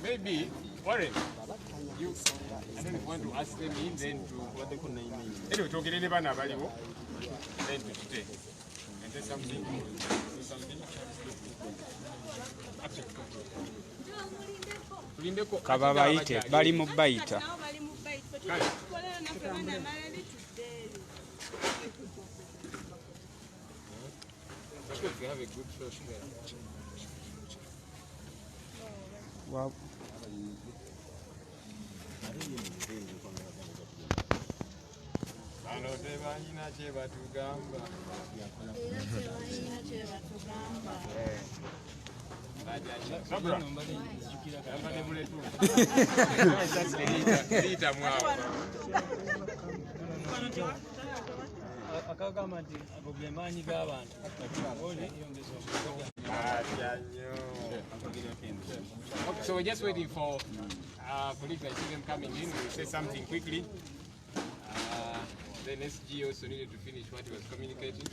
Maybe, Warren, I don't want to ask them in then to what they could name. Anyway, talking to anyone about you, then to today. And then something. Kababaite, bali mu bayita. They have a good church there. Wow. Okay, so we're just waiting for police and them coming in. We'll say something quickly. Then SG also needed to finish what he was communicating.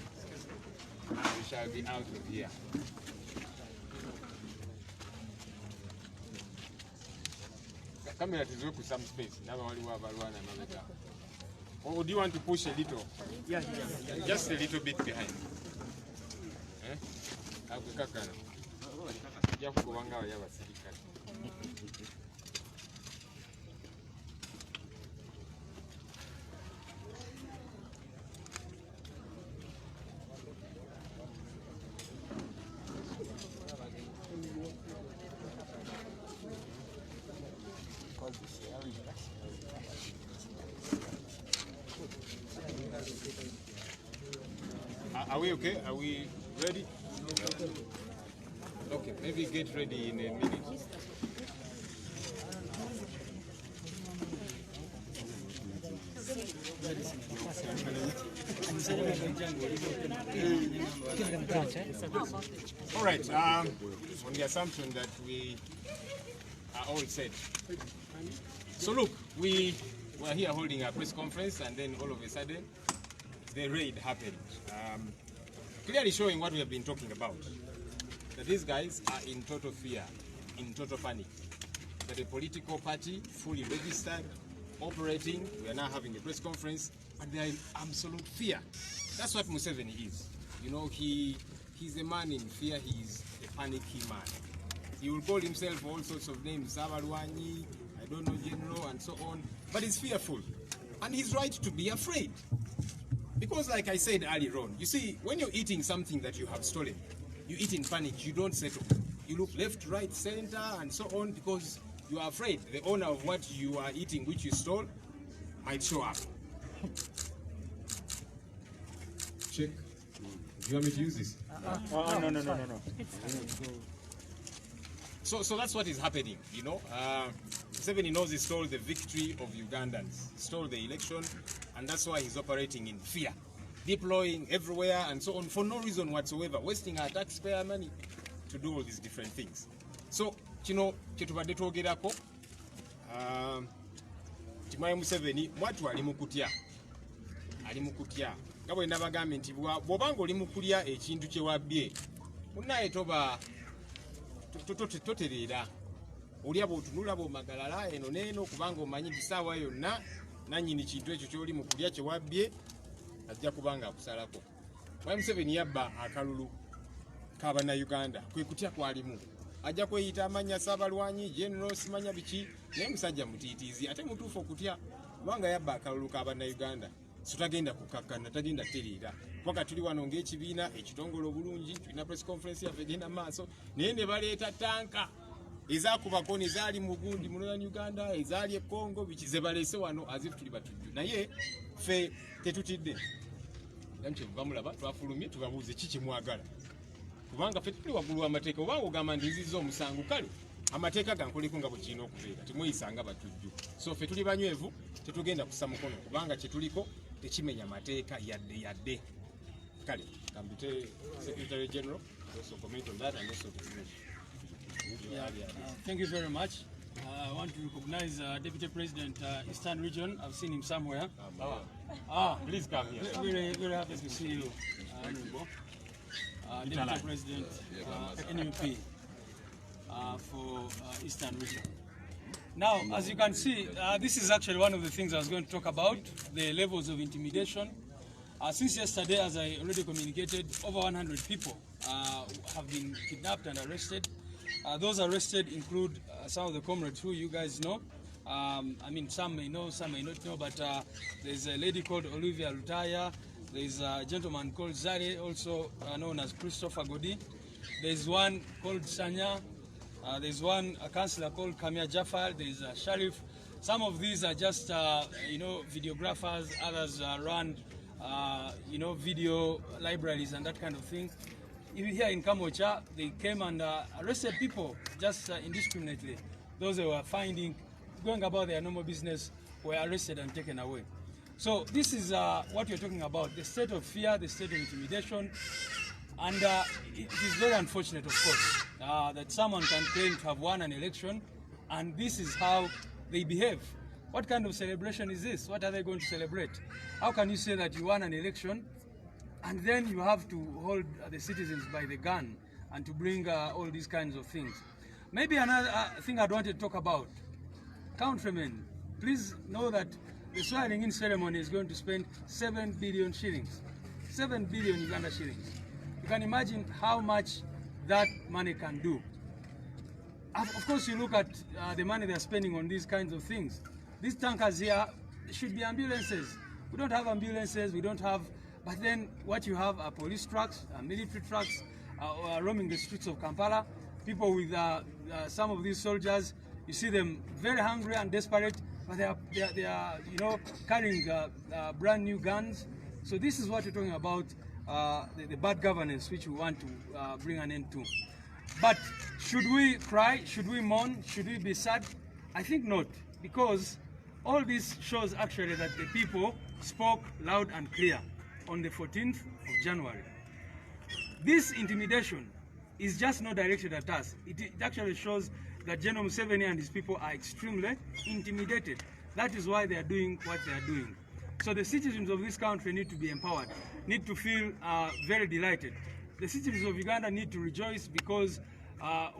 And we shall be out of here. Come here to some space. Or do you want to push a little? Yeah. Just a little bit behind. Are we okay? Are we ready? Okay, maybe get ready in a minute. All right, on the assumption that we are all set. So look, we were here holding a press conference and then all of a sudden the raid happened. Clearly showing what we have been talking about. That these guys are in total fear, in total panic. That a political party, fully registered, operating, we are now having a press conference, and they are in absolute fear. That's what Museveni is. You know, he's a man in fear, he's a panicky man. He will call himself all sorts of names, Sabalwani, I don't know, General, and so on, but he's fearful. And he's right to be afraid. Because like I said earlier on, you see, when you're eating something that you have stolen, you eat in panic, you don't settle. You look left, right, center, and so on, because you are afraid the owner of what you are eating, which you stole, might show up. Check. Do you want me to use this? No. So that's what is happening, you know. Museveni knows he stole the victory of Ugandans, stole the election, and that's why he's operating in fear, deploying everywhere and so on for no reason whatsoever, wasting our taxpayer money to do all these different things. So, you know, chetubadde twogerako, Timaye Museveni mwatu ali mukutya. Nga bwe nabagambye nti bw'obanga oli mukulya ekintu kye wabbye, munnaye toba totereera. Olya bw'otunula bw'omagalala eno n'eno kubanga omanyi nti ssaawa yonna nannyini kintu ekyo ky'oli mu kulya kye wabbye ajja kubanga akusalako. Timaye Museveni yabba akalulu k'Abannayuganda, kwe kutya kwalimu. Ajja kweyita amannya Saabalwanyi, General, simanya biki, naye musajja mutiitiizi ate mutuufu okutya kubanga yabba akalulu k'Abannayuganda. So tagenda kukakkana, tagenda tereera. Kubanga tuli wano ng'ekibiina ekitongole obulungi, tulina press conference yaffe egenda maaso, naye ne baleeta tanka ezakubako ne zaali mu gundi mu Northern Uganda, ezaali e Congo, biki ze baleese wano azifu tuli batujju. Naye ffe tetutidde. Namukye bamulaba twafulumye tubabuuze ki kimwagala. Kubanga ffe tuli waggulu w'amateeka, obanga ogamba nti nzizza omusango kale amateeka gankoliko nga bwe kirina okubeera, temweyisanga batujju. So ffe tuli banywevu, tetugenda kussa mukono kubanga kye tuliko tekimenya mateeka yadde. Kale, kambite Secretary General also comment on that and also to finish. Thank you very much. I want to recognize Deputy President Eastern Region. I've seen him somewhere. Please come here. Very happy to see you, Honorable. Deputy President NUP. for Eastern Region. Now, as you can see, this is actually one of the things I was going to talk about, the levels of intimidation. Since yesterday, as I already communicated, over 100 people have been kidnapped and arrested. Those arrested include some of the comrades who you guys know. I mean, some may know, some may not know, but there's a lady called Olivia Lutaya. There's a gentleman called Zare, also known as Christopher Godi. There's one called Sanya. There's one councillor called Kamia Jafar. There's a sheriff. Some of these are just, videographers. Others run, video libraries and that kind of thing. Even here in Kamocha, they came and arrested people just indiscriminately. Those they were finding, going about their normal business, were arrested and taken away. So this is what you're talking about, the state of fear, the state of intimidation. And it is very unfortunate, of course, that someone can claim to have won an election, and this is how they behave. What kind of celebration is this? What are they going to celebrate? How can you say that you won an election, and then you have to hold the citizens by the gun and to bring all these kinds of things? Maybe another thing I'd want to talk about. Countrymen, please know that the swearing-in ceremony is going to spend 7 billion shillings. 7 billion Uganda shillings. You can imagine how much that money can do. Of course, you look at the money they're spending on these kinds of things. These tankers here should be ambulances. We don't have ambulances, we don't have, but then what you have are police trucks, military trucks, roaming the streets of Kampala. People with some of these soldiers, you see them very hungry and desperate, but they are carrying brand new guns. So this is what you're talking about. The bad governance which we want to bring an end to. But should we cry? Should we mourn? Should we be sad? I think not, because all this shows actually that the people spoke loud and clear on the 14th of January. This intimidation is just not directed at us. It actually shows that General Museveni and his people are extremely intimidated. That is why they are doing what they are doing. So the citizens of this country need to be empowered, need to feel very delighted. The citizens of Uganda need to rejoice, because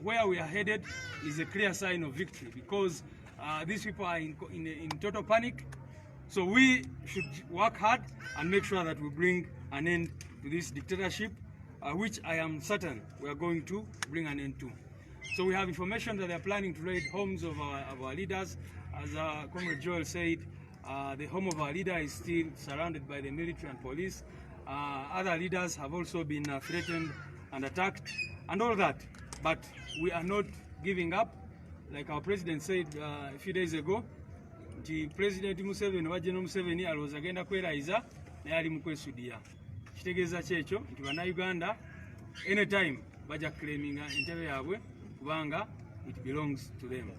where we are headed is a clear sign of victory, because these people are in total panic. So we should work hard and make sure that we bring an end to this dictatorship, which I am certain we are going to bring an end to. So we have information that they are planning to raid homes of our leaders. As Comrade Joel said, the home of our leader is still surrounded by the military and police. Other leaders have also been threatened and attacked and all that. But we are not giving up. Like our president said a few days ago, the President Museveni wa General Museveni alowooza agenda kweraiza naye ali mu kwesudiya. Kitegeeza kyekyo nti bannayuganda anytime bajja claiminga entebe yaabwe kubanga it belongs to them.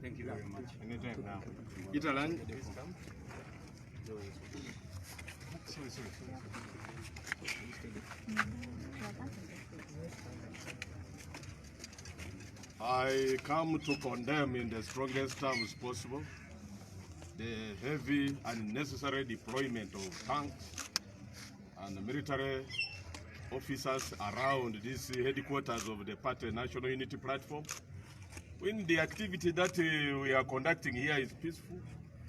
Thank you very much. Anytime now. Italan. I come to condemn in the strongest terms possible the heavy and necessary deployment of tanks and military officers around this headquarters of the party National Unity Platform. When the activity that we are conducting here is peaceful,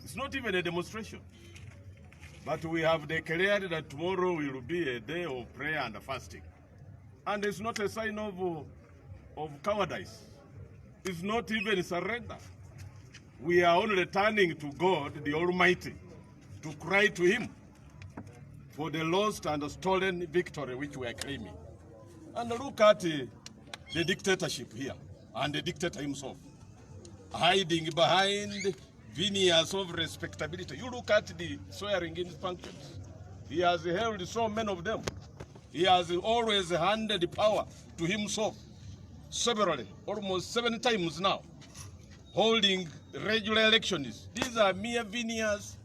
it's not even a demonstration. But we have declared that tomorrow will be a day of prayer and fasting. And it's not a sign of cowardice. It's not even surrender. We are only turning to God, the Almighty, to cry to Him for the lost and stolen victory which we are claiming. And look at the dictatorship here, and the dictator himself, hiding behind veneers of respectability. You look at the swearing-in functions. He has held so many of them. He has always handed power to himself severally, almost 7 times now, holding regular elections. These are mere veneers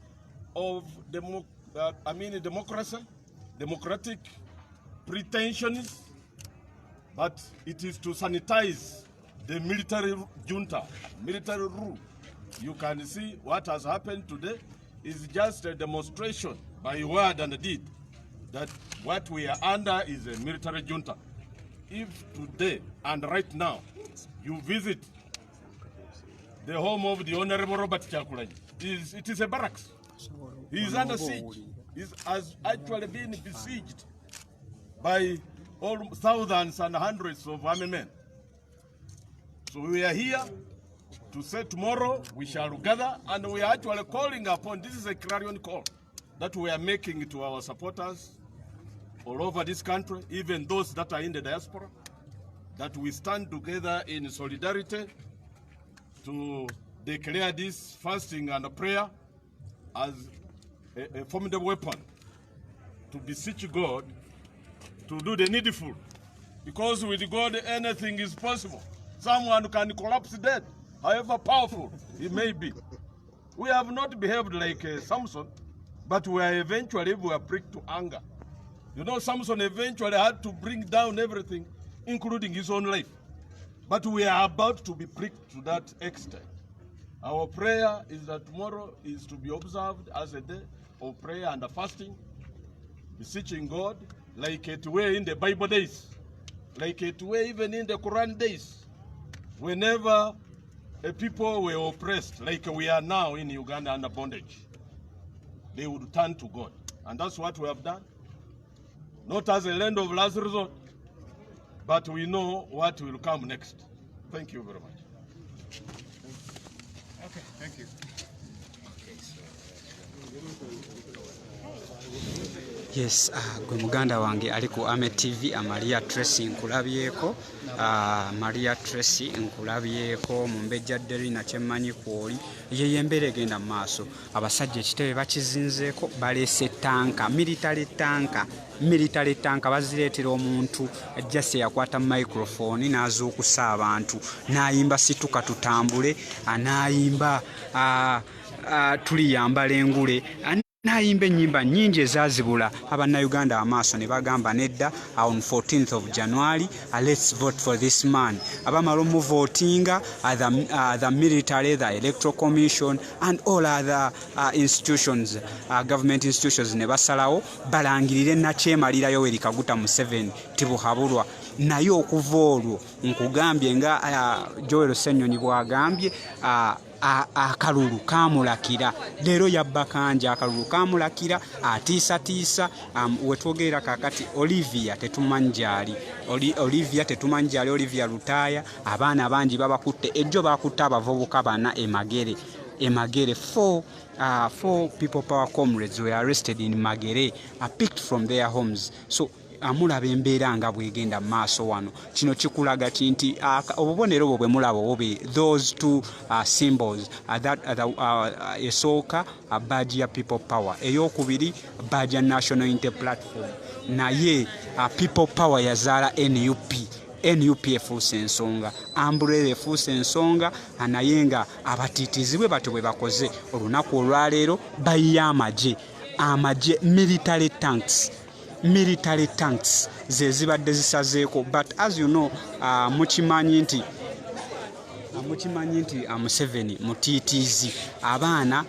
of democracy, democratic pretensions, but it is to sanitize the military junta, military rule. You can see what has happened today is just a demonstration by word and deed that what we are under is a military junta. if today and right now you visit the home of the Honorable Robert Chakulanyi, it is a barracks. He is under siege. He has actually been besieged by all thousands and hundreds of army men. So we are here to say tomorrow we shall gather, and we are actually calling upon, this is a clarion call that we are making to our supporters all over this country, even those that are in the diaspora, that we stand together in solidarity to declare this fasting and prayer as a formidable weapon to beseech God to do the needful. Because with God anything is possible. Someone can collapse dead, however powerful he may be. We have not behaved like Samson, but we are pricked to anger. You know, Samson eventually had to bring down everything, including his own life. But we are about to be pricked to that extent. Our prayer is that tomorrow is to be observed as a day of prayer and fasting, beseeching God, like it were in the Bible days, like it were even in the Quran days, whenever a people were oppressed, like we are now in Uganda under bondage, they would turn to God. And that's what we have done. Not as a land of last resort, but we know what will come next. Thank you very much. Okay, thank you. Yes, gwe muganda wange ali ku Ame TV, Maria Tracy nkulabyeko. Maria Tracy nkulabyeko mu mbejja dderi na kyemmanyi kwoli ye embeera egenda mu maaso. Abasajja ekitebe bakizinzeeko, baleese tanka, military tanka bazireetera omuntu ajjase yakwata microphone n'azuukusa abantu, n'ayimba situka tutambule, n'ayimba tuliyambala engule, n'ayimba ennyimba nnyingi ezazibula abannayuganda amaaso ne bagamba nedda on 14th of January, let's vote for this man. Abamala omuvotinga the military, the electoral commission and all other institutions, government institutions ne basalawo balangirire nakyemalira Yoweri Kaguta Museveni tibuhabulwa. Naye okuva olwo nkugambye nga Joel Ssenyonyi bw'agambye akalulu kamulakira, leero yabba kanja akalulu kamulakira, atiisatiisa. Wetwogerera kakati Olivia tetumanjali, Olivia Lutaaya, abaana bangi babakutte, ejjo bakutte abavubuka bana Magere. Four people power comrades were arrested in Magere, picked from their homes. So amulaba embeera nga bwegenda maaso wano. Kino kikulaga kinti obubonero bwe mulaba obe those two symbols esooka badge ya people power, eyokubiri badge ya national unity platform, naye people power yazaala NUP efuuse ensonga, Umbrella efuuse ensonga, naye nga abatiitizibwe batyo bwe bakoze olunaku olwaleero bayiye amagye military tanks ze zibadde zisazeeko. But as you know, mukimanyi nti Museveni mutiitiizi, abaana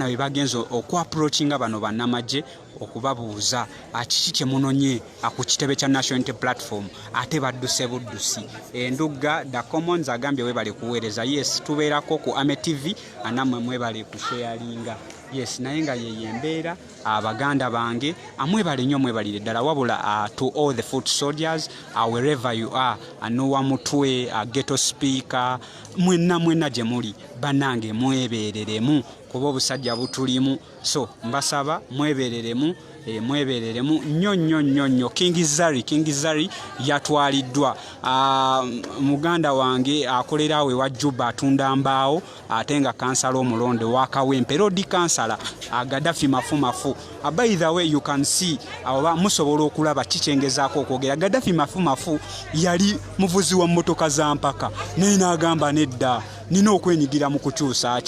be bagenza okwaprochinga bano bannamagye okubabuuza kiki kye munonye ku kitebe kya National Unity Platform, ate badduse buddusi. Endugga the Commons agambye webale kuweereza. Yes, tubeerako ku Ame TV, namwe mwebale kusharinga. Yes, naye nga ye embeera abaganda bange amwebale nnyo, mwebalire ddala, wabula to all the foot soldiers wherever you are, anowa mutwe, ghetto speaker, mwenna gye muli bannange mwebeereremu kuba obusajja butulimu. So mbasaba mwebeereremu nnyo. King Zari yatwaliddwa, muganda wange akolera awe wa Juba atunda mbaawo, ate nga kansala omulonde wa Kawempe, road kansala Gaddafi mafu. By the way, you can see aba musobola okulaba kichengezaako okwogera. Gaddafi mafu yali muvuzi wa mmotoka za mpaka, naye n'agamba nedda nina okwenyigira mu kukyusa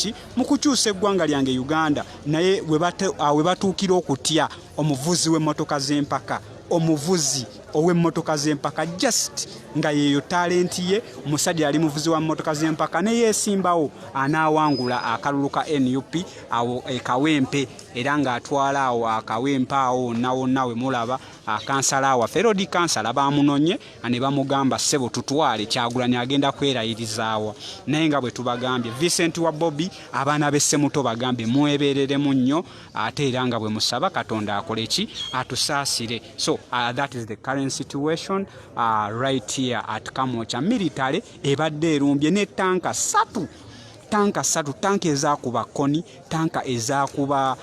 eggwanga lyange Uganda. Naye we batuukira okutya omuvuzi w'emmotoka z'empaka, omuvuzi ow'emmotoka z'empaka just nga yeeyo talenti ye musajja yali muvuzi wa mmotoka z'empaka ne yeesimbawo anaawangula akalulu ka NUP awo ekawempe era ng'atwala awo akawempe awo wonna we mulaba kansala waffe Rodi kansala baamunonye ne bamugamba ssebo tutwale Kyagulanyi agenda kwerayirizaawa naye nga bwe tubagambye Vincent wa Bobby abaana b'essemuto bagambye mwebereremu nnyo ate era nga bwe musaba Katonda akole ki atusaasire. So that is the current situation right here at Kamwokya. Military ebadde erumbye ne tanka 3 tanka ezaakuba Koni, tanka ezaakuba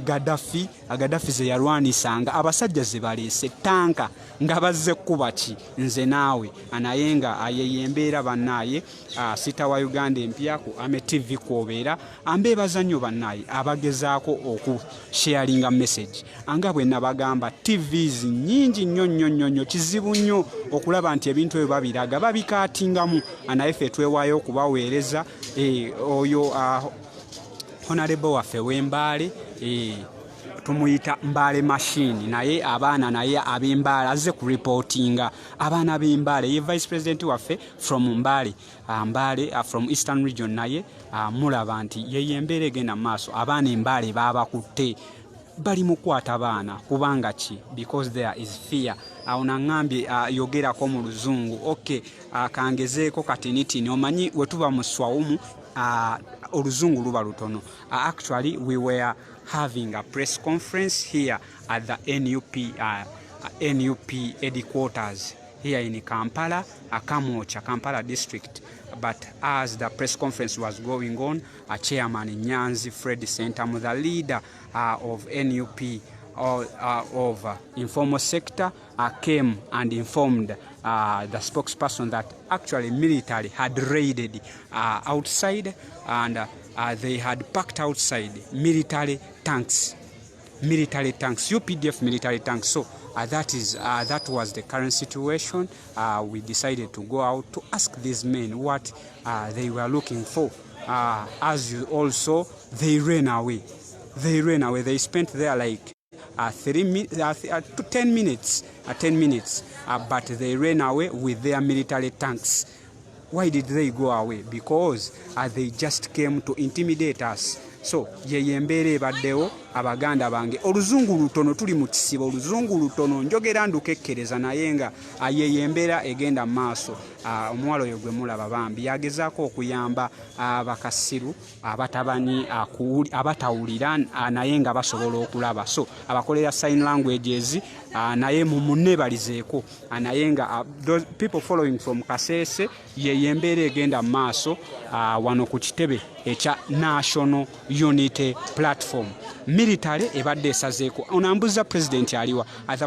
Gaddafi ze yalwanisanga abasajja ze baleese tanka nga bazze kuba ki nze naawe naye nga ayeyembeera bannaaye sita wa Uganda empya ku Ame TV kwobeera ambeebaza nnyo bannaaye abagezaako okusharinga message anga bwe nabagamba TVs nnyingi nnyo kizibu nnyo okulaba nti ebintu ebyo babiraga babikaatingamu naye ffe twewaayo okubaweereza oyo honorable waffe w'Embaale tumuyita Mbaale machine naye abaana naye ab'Embaale azze ku reportinga abaana b'Embaale ye vice president waffe from Mbaale from Eastern region naye mulaba nti yeye embeera egenda maaso abaana Embaale baabakutte bali mukwata baana kubanga ki because there is fear awo nangambye yogerako mu luzungu okay kangezeeko katinitini omanyi wetuba mu swawumu oluzungu luba lutono. Actually we were having a press conference here at the NUP headquarters here in Kampala, Kamwokya, Kampala district. But as the press conference was going on, Chairman Nyanzi Fred Sentamu, the leader of NUP of informal sector, came and informed the spokesperson that actually military had raided outside and they had packed outside military tanks, UPDF military tanks. So that was the current situation. We decided to go out to ask these men what they were looking for. As you also, they ran away. They spent there like 10 minutes, but they ran away with their military tanks. Why did they go away? Because they just came to intimidate us. So yeye embeera ebaddewo abaganda bange oluzungu lutono tuli mu kisibo oluzungu lutono njogera ndukekkereza naye nga yeye embeera egenda maaso. Omuwala oyo gwe mulaba bambi yagezaako okuyamba abakasiru abatabanyi abatawulira naye nga basobola okulaba. So abakolera sign languages naye mumuneebalizeeko naye nga people following from Kasese yeye embeera egenda maaso wano ku kitebe ekya National Unity Platform. Military ebadde esazeeko onambuza president aliwa the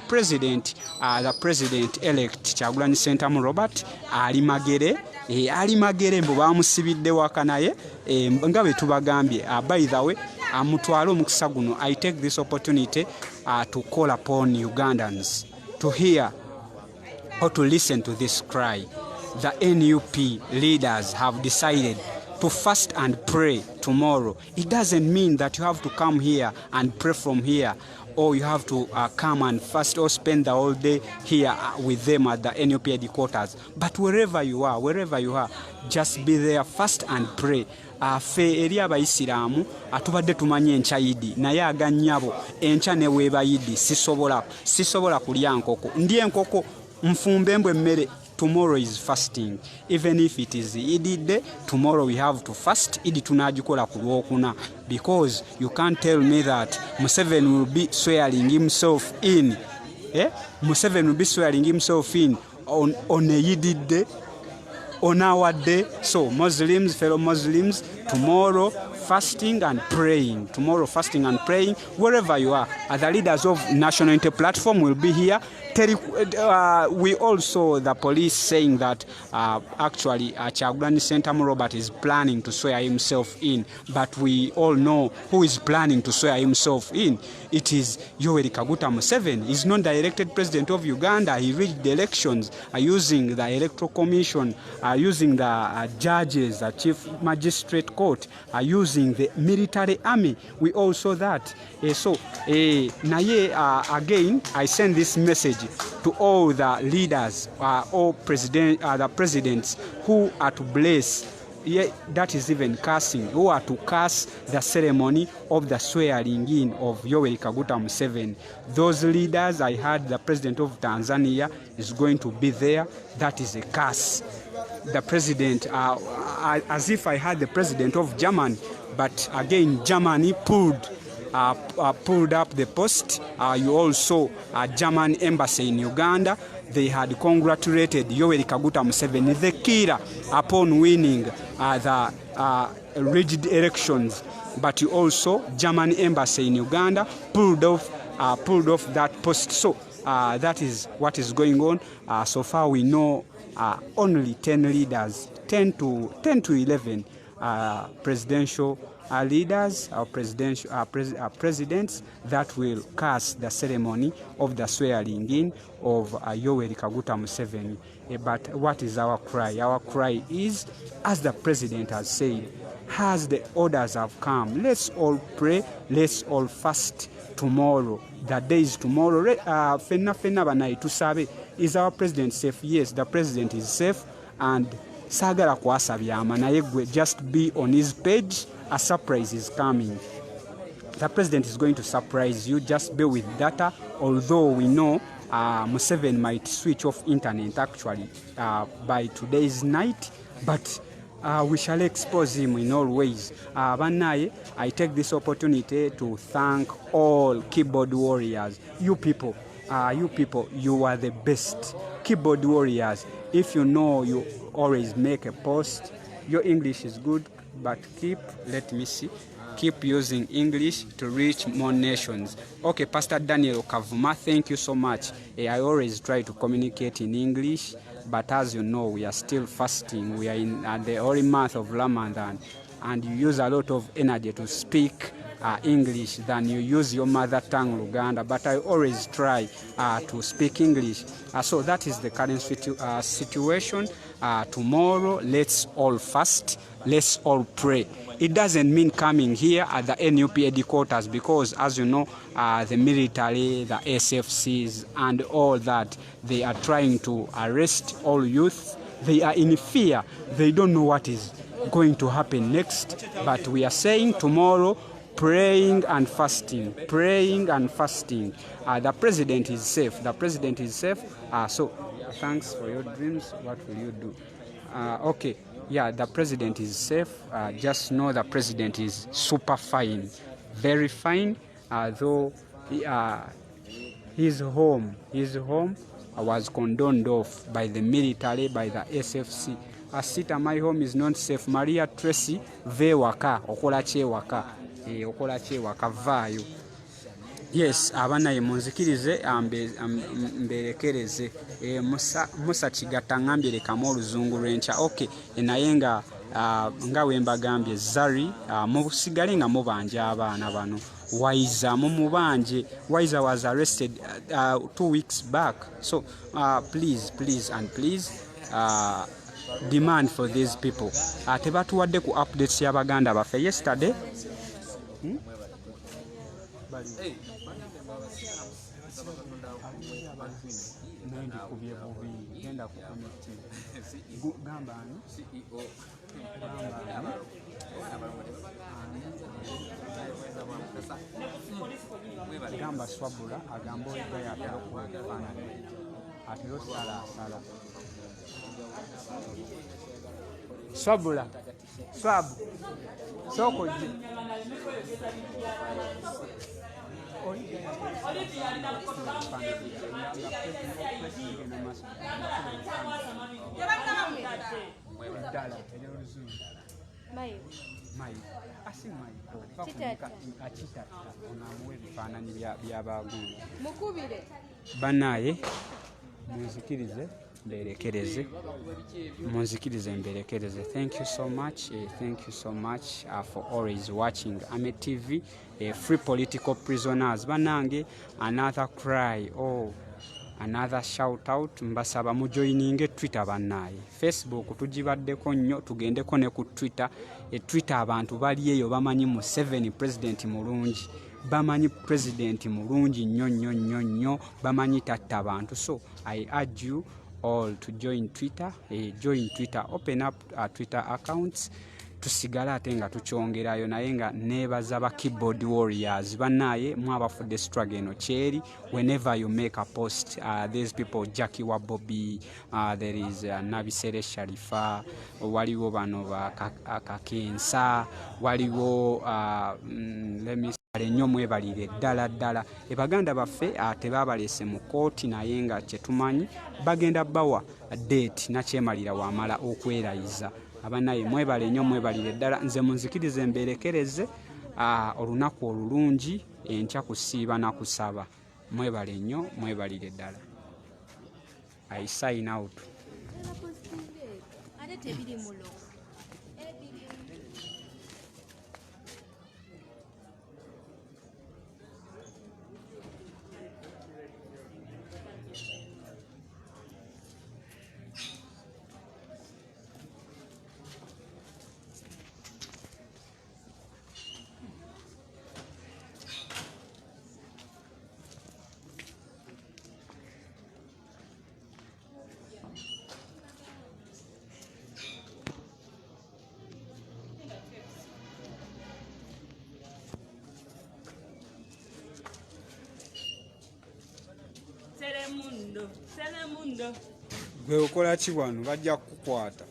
president elect Kyagulanyi Sentamu Robert ali magere mbo bamusibidde waka naye nga bwe tubagambye by the way mutwalo omukisa guno. I take this opportunity to call upon Ugandans to hear or to listen to this cry. The NUP leaders have decided to fast and pray tomorrow. It doesn't mean that you have to come here and pray from here, or you have to come and fast or spend the whole day here with them at the NUP headquarters. But wherever you are, just be there, fast and pray. Fe eri abayisiraamu atubadde tumanye enkya Idi naye aganyabo enkya ne weeba Idi sisobola kulya nkoko ndi enkoko nfumbe mbwe mmere. Tomorrow is fasting. Even if it is Idi day, tomorrow we have to fast. Idi tunajikola ku Lwokuna, because you can't tell me that Museveni will be swearing himself in. Museveni will be swearing himself in on a Idi day, on our day. So Muslims, fellow Muslims, tomorrow fasting and praying. Wherever you are, the leaders of National Unity Platform will be here. We also the police saying that actually Kyagulanyi Sentamu Robert is planning to swear himself in, but we all know who is planning to swear himself in. It is Yoweri Kaguta Museveni. He's not the elected president of Uganda. He rigged the elections using the Electoral Commission, using the judges, the Chief Magistrate Court, using using the military army. We all saw that. Again, I send this message to all the leaders, the presidents who are to bless. Yeah, that is even cursing, who are to curse the ceremony of the swearing in of Yoweri Kaguta Museveni. Those leaders, I heard the president of Tanzania is going to be there. That is a curse. The president, as if I had the president of Germany, but again, Germany pulled up the post. You all saw German embassy in Uganda. They had congratulated Yoweri Kaguta Museveni, the killer, upon winning the rigged elections. But you also, German embassy in Uganda pulled off that post. So that is what is going on. So far we know only 10 leaders, 10 to 11 presidential leaders or presidents that will cast the ceremony of the swearing in of Yoweri Kaguta Museveni. But what is our cry? Our cry is, as the president has said, as the orders have come, let's all pray, let's all fast tomorrow. The day is tomorrow. Is our president safe? Yes, the president is safe, and sagala kwasabyama naye gwe just be on his page. A surprise is coming. The president is going to surprise you. Just be with data. Although we know Museveni might switch off internet actually by today's night, but we shall expose him in all ways. Banaye, I take this opportunity to thank all keyboard warriors. You people, you are the best keyboard warriors. If you know, you always make a post. Your English is good, but keep using English to reach more nations. Okay, Pastor Daniel Kavuma, thank you so much. I always try to communicate in English, but as you know, we are still fasting. We are in the holy month of Ramadan, and you use a lot of energy to speak English than you use your mother tongue, Luganda. But I always try to speak English. So that is the current situation. Tomorrow, let's all fast. Let's all pray. It doesn't mean coming here at the NUP headquarters, because as you know, the military, the SFCs and all that, they are trying to arrest all youth. They are in fear. They don't know what is going to happen next. But we are saying tomorrow, praying and fasting. Praying and fasting. The president is safe. The president is safe. So thanks for your dreams. What will you do? Okay. Yeah, the president is safe. Just know the president is super fine, very fine. Though his home was condoned off by the military, by the SFC. Asita, my home is not safe. Maria Tracy, vewaka, okola chewaka, vayo. Yes, abana ye munzikirize mberekereze Musa Kigata ngambye lekamu oluzungu lwenca. Okay, naye nga wembagambye Zari musigale nga mubanja abaana bano. Waiza mumubanje. Waiza was arrested 2 weeks back. So please demand for these people. Tebatuwadde ku updates y'Abaganda baffe yesterday. Gamba swabula agamba oyiga yatera okufaanana atero sala swabula swabu sokoje banaye munzikirize mberekereze. Thank you so much. Thank you so much for always watching Ame TV. Free political prisoners banange, another cry. Oh, another shout out mbasaba mujoininge Twitter bannaye. Facebook tugibaddeko nnyo, tugendeko ne ku Twitter. Twitter abantu bali eyo bamanyi Museveni president mulungi, bamanyi president mulungi nnyo, bamanyi tatta abantu. So I urge you all to join Twitter. Join Twitter, open up Twitter accounts. Tusigala ate nga tukyongerayo naye nga nebaza ba keyboard warriors bannaye mwabafudde struggle eno kyeri. Whenever you make a post, these people Jackie wa Bobby, there is Nabisere Sharifa, waliwo bano ba Kakensa, waliwo let me nnyo mwebalire ddala ebaganda baffe tebabalese mu kooti naye nga kyetumanyi bagenda bawa date nakyemalira wamala okwerayiza. Abanaye mwebale nnyo mwebalire ddala. Nze munzikirize mberekereze olunaku olulungi enkya kusiiba na kusaba. Mwebale nnyo mwebalire ddala. I sign out. Telemundo. Gwe okola ki wano bajja kukukwata?